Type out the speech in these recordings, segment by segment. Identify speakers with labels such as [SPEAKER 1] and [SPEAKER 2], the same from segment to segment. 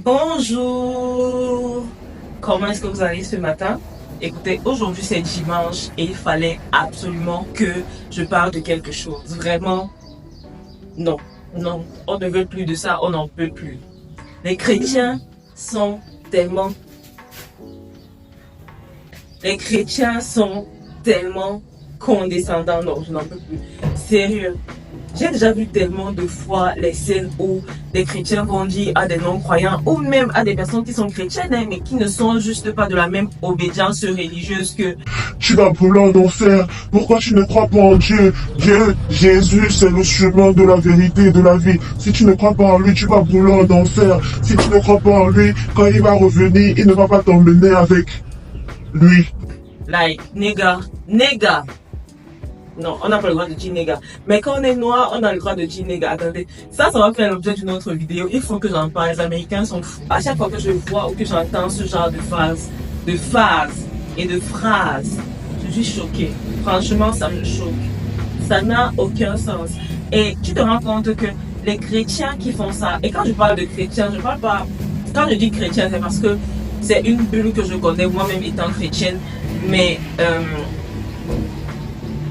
[SPEAKER 1] Bonjour! Comment est-ce que vous allez ce matin? Écoutez, aujourd'hui c'est dimanche et il fallait absolument que je parle de quelque chose. Vraiment, non, non, on ne veut plus de ça, on n'en peut plus. Les chrétiens sont tellement... Les chrétiens sont tellement condescendants, non, je n'en peux plus. Sérieux. J'ai déjà vu tellement de fois les scènes où des chrétiens vont dire à des non-croyants ou même à des personnes qui sont chrétiennes mais qui ne sont juste pas de la même obédience religieuse que
[SPEAKER 2] tu vas brûler en enfer. Pourquoi tu ne crois pas en Dieu? Dieu, Jésus, c'est le chemin de la vérité et de la vie. Si tu ne crois pas en lui, tu vas brûler en enfer. Si tu ne crois pas en lui, quand il va revenir, il ne va pas t'emmener avec lui.
[SPEAKER 1] like, nigga. Non, on n'a pas le droit de dire nigga. Mais quand on est noir, on a le droit de dire nigga. Attendez, ça va faire l'objet d'une autre vidéo. Il faut que j'en parle. Les Américains sont fous. À chaque fois que je vois ou que j'entends ce genre de phrases et de phrases, je suis choquée. Franchement, ça me choque. Ça n'a aucun sens. Et tu te rends compte que les chrétiens qui font ça, et quand je parle de chrétiens, je parle pas... Quand je dis chrétien, c'est parce que c'est une bulle que je connais, moi-même étant chrétienne. Mais...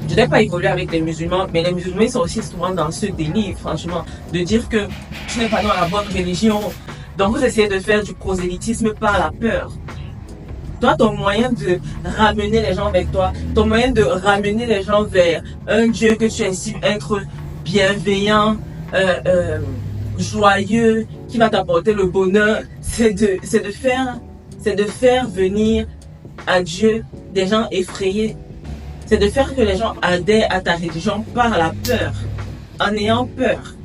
[SPEAKER 1] je n'ai pas évolué avec les musulmans, mais les musulmans sont aussi souvent dans ce délire, franchement, de dire que tu n'es pas dans la bonne religion. Donc vous essayez de faire du prosélytisme par la peur. Toi, ton moyen de ramener les gens avec toi, ton moyen de ramener les gens vers un Dieu que tu estimes être bienveillant, joyeux, qui va t'apporter le bonheur, c'est de faire venir à Dieu des gens effrayés. C'est de faire que les gens adhèrent à ta religion par la peur, en ayant peur.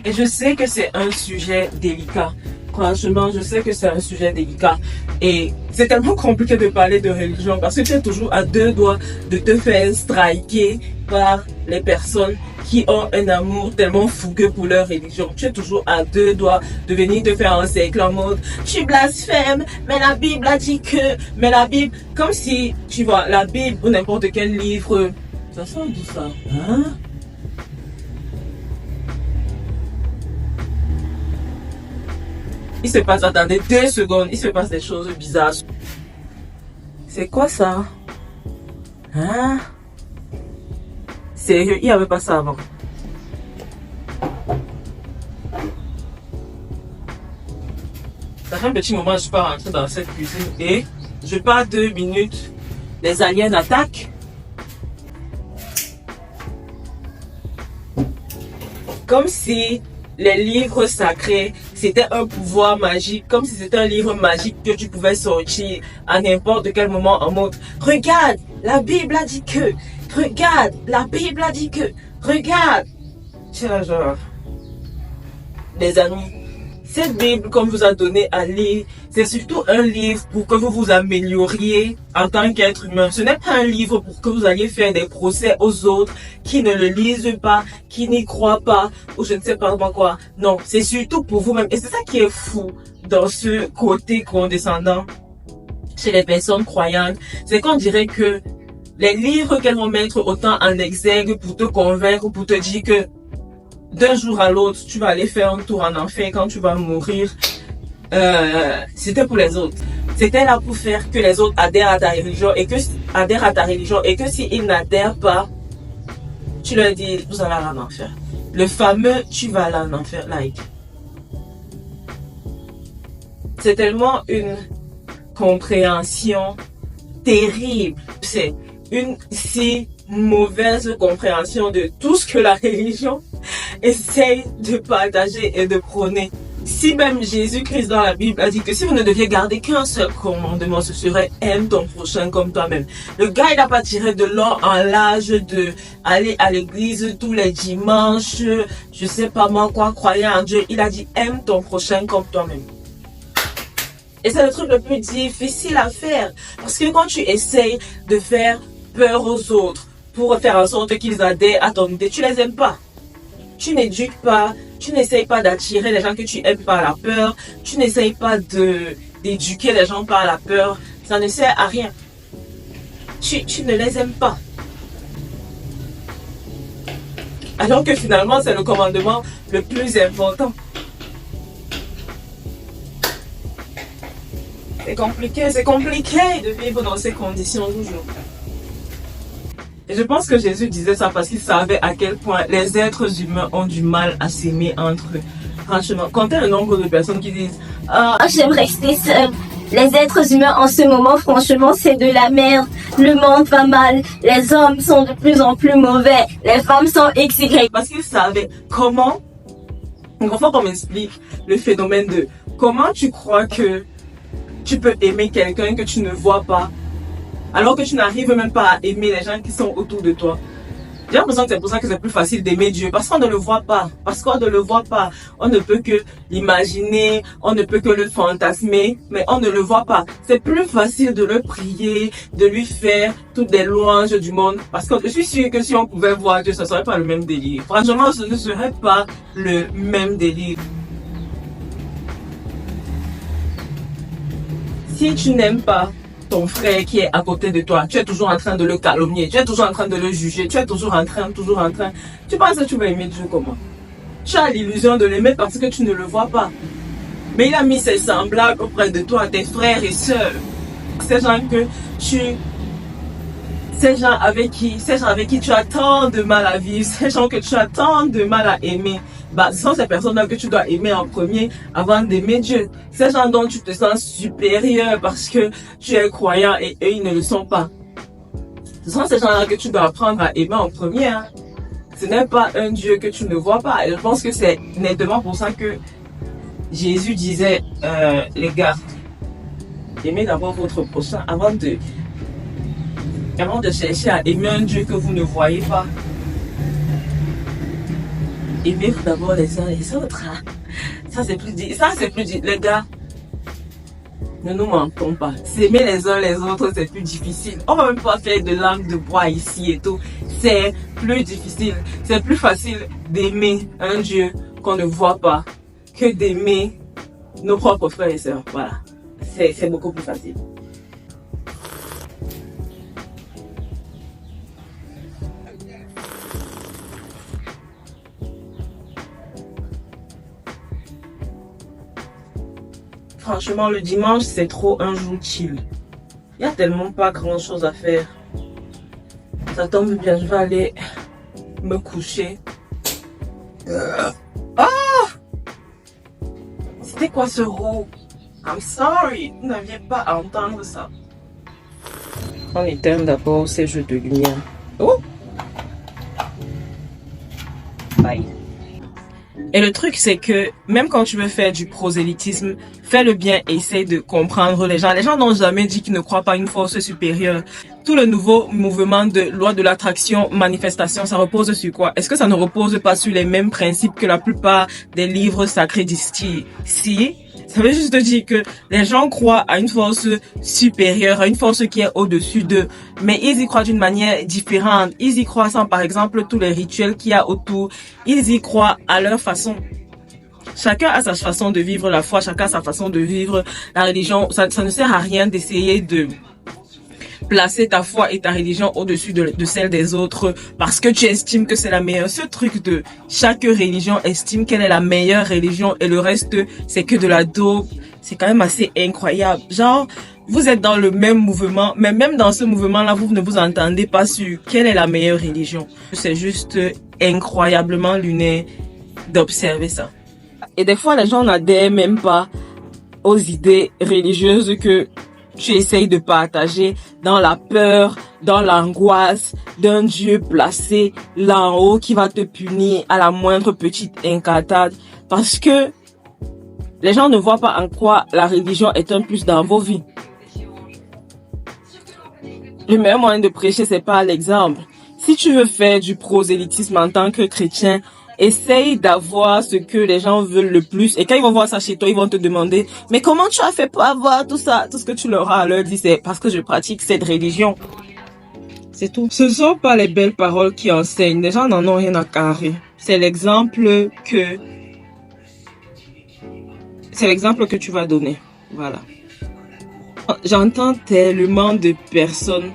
[SPEAKER 1] Et je sais que c'est un sujet délicat. Franchement, je sais que c'est un sujet délicat. Et c'est tellement compliqué de parler de religion parce que tu es toujours à deux doigts de te faire striker par les personnes qui ont un amour tellement fougueux pour leur religion. Tu es toujours à deux doigts de venir te faire encercler en mode tu blasphèmes, mais la Bible a dit que, mais la Bible, comme si, tu vois, la Bible ou n'importe quel livre, ça sent d'où ça, hein? Il se passe, attendez 2 secondes, il se passe des choses bizarres. C'est quoi ça? Hein? Sérieux, il n'y avait pas ça avant. Ça fait un petit moment que je suis pas rentrée dans cette cuisine et je pars 2 minutes. Les aliens attaquent. Comme si les livres sacrés, c'était un pouvoir magique, comme si c'était un livre magique que tu pouvais sortir à n'importe quel moment en mode « Regarde, la Bible a dit que, regarde, la Bible a dit que, regarde !» Tiens, genre, les amis, cette Bible qu'on vous a donné à lire, c'est surtout un livre pour que vous vous amélioriez en tant qu'être humain. Ce n'est pas un livre pour que vous alliez faire des procès aux autres qui ne le lisent pas, qui n'y croient pas, ou je ne sais pas quoi. Non, c'est surtout pour vous-même. Et c'est ça qui est fou dans ce côté condescendant chez les personnes croyantes. C'est qu'on dirait que les livres qu'elles vont mettre autant en exergue pour te convaincre, pour te dire que d'un jour à l'autre, tu vas aller faire un tour en enfer quand tu vas mourir. C'était pour les autres. C'était là pour faire que les autres adhèrent à ta religion et que s'ils n'adhèrent pas, tu leur dis, vous allez aller en enfer. Le fameux, tu vas aller en enfer, like. C'est tellement une compréhension terrible. C'est une si mauvaise compréhension de tout ce que la religion essaye de partager et de prôner. Si même Jésus-Christ dans la Bible a dit que si vous ne deviez garder qu'un seul commandement, ce serait aime ton prochain comme toi-même. Le gars, il n'a pas tiré de long en large de aller à l'église tous les dimanches, je sais pas moi quoi, croyant en Dieu. Il a dit aime ton prochain comme toi-même. Et c'est le truc le plus difficile à faire. Parce que quand tu essayes de faire peur aux autres pour faire en sorte qu'ils adhèrent à ton idée, tu les aimes pas. Tu n'éduques pas, tu n'essayes pas d'attirer les gens que tu aimes par la peur, tu n'essayes pas d'éduquer les gens par la peur, ça ne sert à rien. Tu ne les aimes pas. Alors que finalement, c'est le commandement le plus important. C'est compliqué de vivre dans ces conditions toujours. Et je pense que Jésus disait ça parce qu'il savait à quel point les êtres humains ont du mal à s'aimer entre eux. Franchement, quand il y a un nombre de personnes qui disent « Ah,
[SPEAKER 3] j'aime rester seule ». Les êtres humains en ce moment, franchement, c'est de la merde. Le monde va mal. Les hommes sont de plus en plus mauvais. Les femmes sont XY.
[SPEAKER 1] Parce qu'il savait comment... Donc, il faut qu'on m'explique le phénomène de comment tu crois que tu peux aimer quelqu'un que tu ne vois pas, alors que tu n'arrives même pas à aimer les gens qui sont autour de toi. J'ai l'impression que c'est pour ça que c'est plus facile d'aimer Dieu, parce qu'on ne le voit pas, On ne peut que l'imaginer, on ne peut que le fantasmer, mais on ne le voit pas. C'est plus facile de le prier, de lui faire toutes les louanges du monde, parce que je suis sûre que si on pouvait voir Dieu, ce ne serait pas le même délire. Franchement, ce ne serait pas le même délire. Si tu n'aimes pas ton frère qui est à côté de toi, tu es toujours en train de le calomnier, tu es toujours en train de le juger, tu es toujours en train. Tu penses que tu vas aimer Dieu comment? Tu as l'illusion de l'aimer parce que tu ne le vois pas. Mais il a mis ses semblables auprès de toi, tes frères et sœurs. Ces gens avec qui tu as tant de mal à vivre, ces gens que tu as tant de mal à aimer, ce sont ces personnes-là que tu dois aimer en premier avant d'aimer Dieu. Ces gens dont tu te sens supérieur parce que tu es croyant et eux, ils ne le sont pas. Ce sont ces gens-là que tu dois apprendre à aimer en premier. Hein. Ce n'est pas un Dieu que tu ne vois pas. Et je pense que c'est nettement pour ça que Jésus disait, les gars, aimez d'abord votre prochain avant de chercher à aimer un Dieu que vous ne voyez pas. Aimez-vous d'abord les uns les autres. Hein. Ça, c'est plus dit. Les gars, ne nous mentons pas. S'aimer les uns les autres, c'est plus difficile. On va même pas faire de langue de bois ici et tout. C'est plus difficile. C'est plus facile d'aimer un Dieu qu'on ne voit pas que d'aimer nos propres frères et sœurs. Voilà. C'est beaucoup plus facile. Franchement, le dimanche, c'est trop un jour chill. Il n'y a tellement pas grand chose à faire. Ça tombe bien, je vais aller me coucher. C'était quoi ce roux? I'm sorry, vous n'aviez pas à entendre ça. On éteint d'abord ces jeux de lumière. Oh! Bye. Et le truc, c'est que même quand tu veux faire du prosélytisme, fais-le bien, essaye de comprendre les gens. Les gens n'ont jamais dit qu'ils ne croient pas à une force supérieure. Tout le nouveau mouvement de loi de l'attraction, manifestation, ça repose sur quoi? Est-ce que ça ne repose pas sur les mêmes principes que la plupart des livres sacrés distillent? Si, ça veut juste dire que les gens croient à une force supérieure, à une force qui est au-dessus d'eux, mais ils y croient d'une manière différente. Ils y croient sans, par exemple, tous les rituels qu'il y a autour. Ils y croient à leur façon. Chacun a sa façon de vivre la foi, chacun a sa façon de vivre la religion. Ça ne sert à rien d'essayer de placer ta foi et ta religion au-dessus de celle des autres parce que tu estimes que c'est la meilleure. Ce truc de chaque religion estime qu'elle est la meilleure religion et le reste c'est que de la dope, c'est quand même assez incroyable. Genre, vous êtes dans le même mouvement, mais même dans ce mouvement-là, vous ne vous entendez pas sur quelle est la meilleure religion. C'est juste incroyablement lunaire d'observer ça. Et des fois, les gens n'adhèrent même pas aux idées religieuses que tu essayes de partager dans la peur, dans l'angoisse d'un Dieu placé là en haut qui va te punir à la moindre petite incartade. Parce que les gens ne voient pas en quoi la religion est un plus dans vos vies. Le meilleur moyen de prêcher, c'est par l'exemple. Si tu veux faire du prosélytisme en tant que chrétien, essaye d'avoir ce que les gens veulent le plus. Et quand ils vont voir ça chez toi, ils vont te demander, mais comment tu as fait pour avoir tout ça? Tout ce que tu leur as à leur dire, c'est parce que je pratique cette religion. C'est tout. Ce sont pas les belles paroles qui enseignent. Les gens n'en ont rien à carrer. C'est l'exemple que tu vas donner. Voilà. J'entends tellement de personnes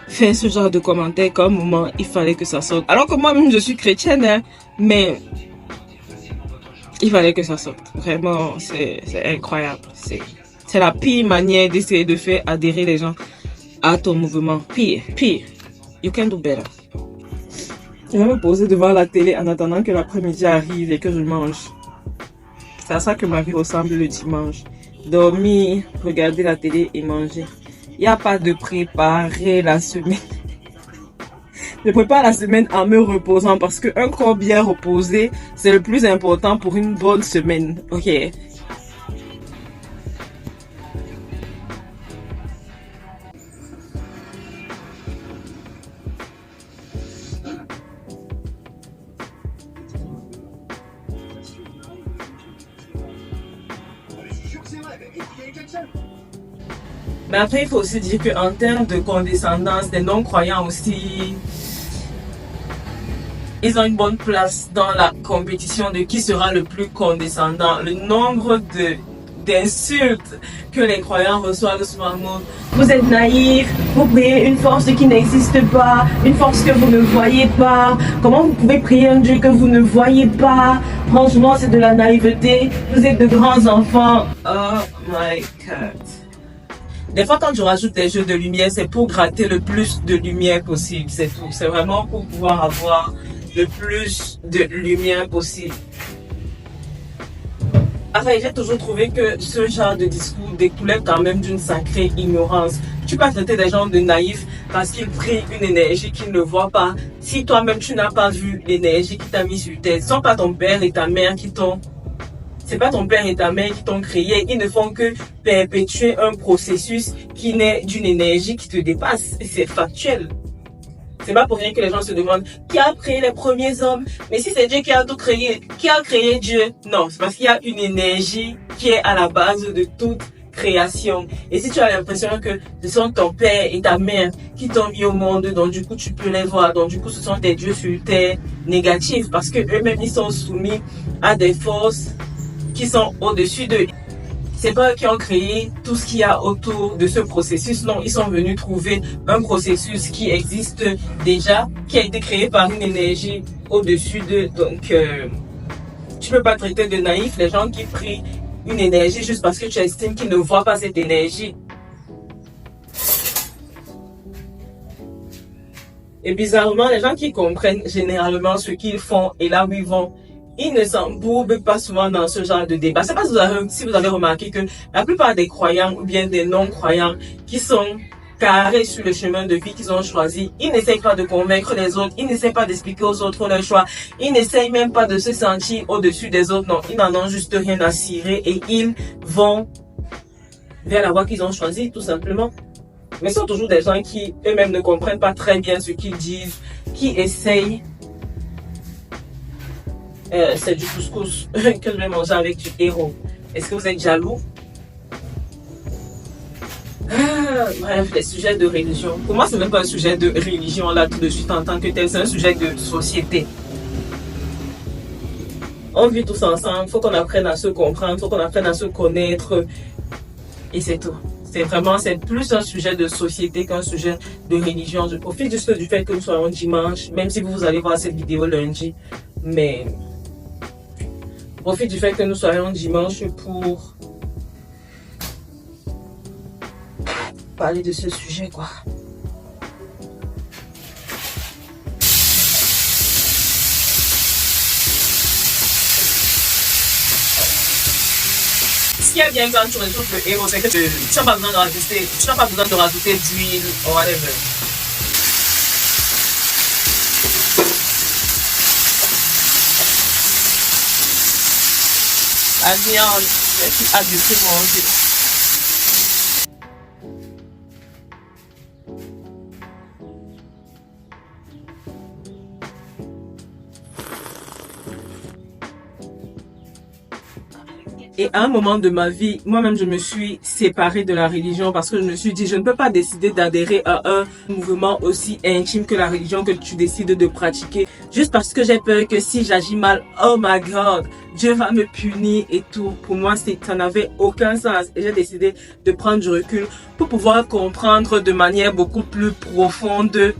[SPEAKER 1] faire ce genre de commentaires qu'à un moment, il fallait que ça sorte. Alors que moi-même, je suis chrétienne, hein, mais il fallait que ça sorte. Vraiment, c'est incroyable. C'est la pire manière d'essayer de faire adhérer les gens à ton mouvement. Pire. You can do better. Je vais me poser devant la télé en attendant que l'après-midi arrive et que je mange. C'est à ça que ma vie ressemble le dimanche. Dormir, regarder la télé et manger. Il n'y a pas de préparer la semaine. Je prépare la semaine en me reposant parce qu'un corps bien reposé, c'est le plus important pour une bonne semaine. Ok. Mais après, il faut aussi dire qu'en termes de condescendance, les non-croyants aussi, ils ont une bonne place dans la compétition de qui sera le plus condescendant. Le nombre d'insultes que les croyants reçoivent souvent. Vous êtes naïfs, vous priez une force qui n'existe pas, une force que vous ne voyez pas. Comment vous pouvez prier un Dieu que vous ne voyez pas? Franchement, c'est de la naïveté. Vous êtes de grands enfants. Oh my God. Des fois, quand je rajoute des jeux de lumière, c'est pour gratter le plus de lumière possible. C'est tout. C'est vraiment pour pouvoir avoir le plus de lumière possible. Enfin, j'ai toujours trouvé que ce genre de discours découlait quand même d'une sacrée ignorance. Tu peux traiter des gens de naïfs parce qu'ils prient une énergie qu'ils ne voient pas. Si toi-même tu n'as pas vu l'énergie qui t'a mis sur terre, ce sont pas ton père et ta mère qui t'ont... C'est pas ton père et ta mère qui t'ont créé. Ils ne font que perpétuer un processus qui naît d'une énergie qui te dépasse. C'est factuel. C'est pas pour rien que les gens se demandent qui a créé les premiers hommes. Mais si c'est Dieu qui a tout créé, qui a créé Dieu? Non, c'est parce qu'il y a une énergie qui est à la base de toute création. Et si tu as l'impression que ce sont ton père et ta mère qui t'ont mis au monde, donc du coup tu peux les voir, donc du coup ce sont des dieux sur terre négatifs parce que eux-mêmes ils sont soumis à des forces qui sont au-dessus d'eux. C'est pas eux qui ont créé tout ce qu'il y a autour de ce processus. Non, ils sont venus trouver un processus qui existe déjà, qui a été créé par une énergie au-dessus d'eux. Donc, tu peux pas traiter de naïfs les gens qui prient une énergie juste parce que tu estimes qu'ils ne voient pas cette énergie. Et bizarrement, les gens qui comprennent généralement ce qu'ils font et là où ils vont, ils ne s'embourbent pas souvent dans ce genre de débat. C'est pas si vous avez remarqué que la plupart des croyants ou bien des non-croyants qui sont carrés sur le chemin de vie qu'ils ont choisi, ils n'essayent pas de convaincre les autres, ils n'essayent pas d'expliquer aux autres leur choix, ils n'essayent même pas de se sentir au-dessus des autres. Non, ils n'en ont juste rien à cirer et ils vont vers la voie qu'ils ont choisie tout simplement. Mais ce sont toujours des gens qui eux-mêmes ne comprennent pas très bien ce qu'ils disent, qui essayent. C'est du couscous que je vais manger avec du héros. Est-ce que vous êtes jaloux? Bref, les sujets de religion. Pour moi, ce n'est même pas un sujet de religion là tout de suite en tant que tel, c'est un sujet de société. On vit tous ensemble, il faut qu'on apprenne à se comprendre, il faut qu'on apprenne à se connaître. Et c'est tout. C'est plus un sujet de société qu'un sujet de religion. Je profite juste du fait que nous soyons dimanche, même si vous allez voir cette vidéo lundi. Mais je profite du fait que nous soyons dimanche pour parler de ce sujet, quoi. Ce qui est bien quand tu retrouves le héros, c'est que tu n'as pas besoin de rajouter d'huile ou whatever. La viande, j'ai hâte de tout manger. Et à un moment de ma vie, moi-même, je me suis séparée de la religion parce que je me suis dit, je ne peux pas décider d'adhérer à un mouvement aussi intime que la religion que tu décides de pratiquer Juste parce que j'ai peur que si j'agis mal, oh my God, Dieu va me punir et tout. Pour moi, ça n'avait aucun sens. Et j'ai décidé de prendre du recul pour pouvoir comprendre de manière beaucoup plus profonde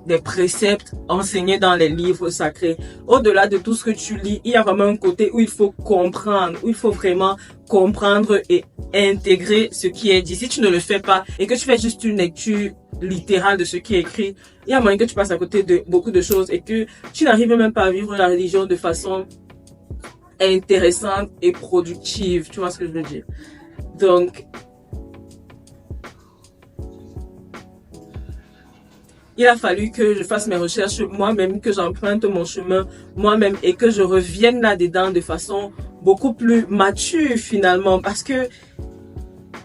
[SPEAKER 1] des préceptes enseignés dans les livres sacrés. Au-delà de tout ce que tu lis, il y a vraiment un côté où il faut comprendre, où il faut vraiment comprendre et intégrer ce qui est dit. Si tu ne le fais pas et que tu fais juste une lecture littérale de ce qui est écrit, il y a moyen que tu passes à côté de beaucoup de choses et que tu n'arrives même pas à vivre la religion de façon intéressante et productive. Tu vois ce que je veux dire? Donc, il a fallu que je fasse mes recherches moi-même, que j'emprunte mon chemin moi-même et que je revienne là-dedans de façon beaucoup plus mature finalement. Parce que,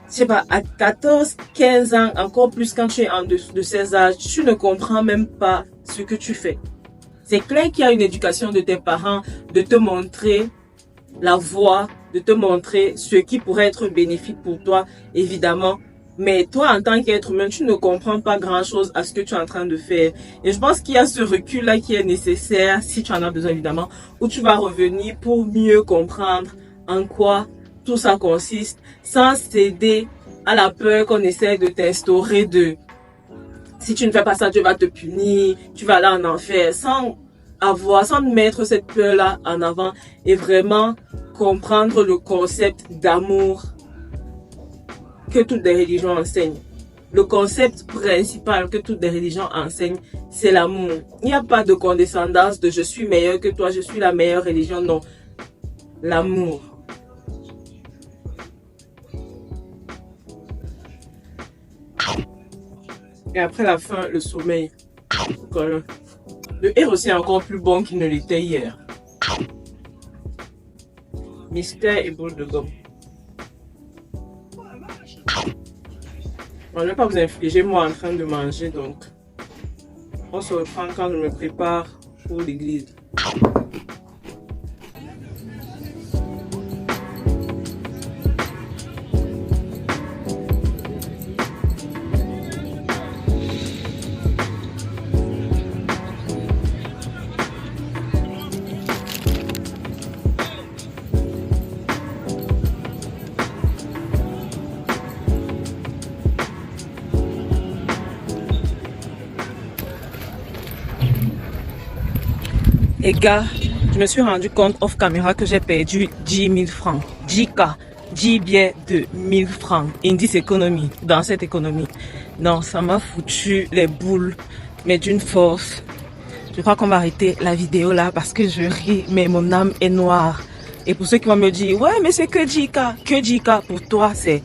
[SPEAKER 1] je sais pas, à 14, 15 ans, encore plus quand tu es en dessous de ces âges, tu ne comprends même pas ce que tu fais. C'est clair qu'il y a une éducation de tes parents de te montrer la voie, de te montrer ce qui pourrait être bénéfique pour toi, évidemment. Mais toi, en tant qu'être humain, tu ne comprends pas grand-chose à ce que tu es en train de faire. Et je pense qu'il y a ce recul-là qui est nécessaire, si tu en as besoin évidemment, où tu vas revenir pour mieux comprendre en quoi tout ça consiste, sans céder à la peur qu'on essaie de t'instaurer de si tu ne fais pas ça, Dieu va te punir, tu vas aller en enfer, sans mettre cette peur-là en avant et vraiment comprendre le concept d'amour que toutes les religions enseignent. Le concept principal que toutes les religions enseignent, c'est l'amour. Il n'y a pas de condescendance de je suis meilleur que toi, je suis la meilleure religion. Non, l'amour. Et après la fin, le sommeil. Le héros, c'est encore plus bon qu'il ne l'était hier. Mystère et boule de gomme. Je ne vais pas vous infliger, moi, en train de manger, donc on se reprend quand je me prépare pour l'église. Et gars, je me suis rendu compte off caméra que j'ai perdu 10 000 francs. 10K. 10 billets de 1000 francs. Indice économie. Dans cette économie. Non, ça m'a foutu les boules. Mais d'une force. Je crois qu'on va arrêter la vidéo là parce que je ris. Mais mon âme est noire. Et pour ceux qui vont me dire, ouais, mais c'est que 10K. Que 10K pour toi, c'est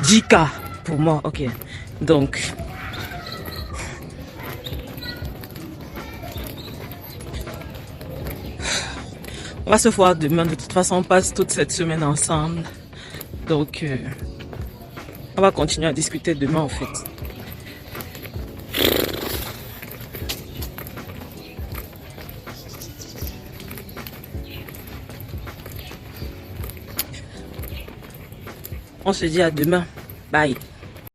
[SPEAKER 1] 10K. Pour moi, ok. Donc... on va se voir demain. De toute façon, on passe toute cette semaine ensemble. Donc, on va continuer à discuter demain, en fait. On se dit à demain. Bye.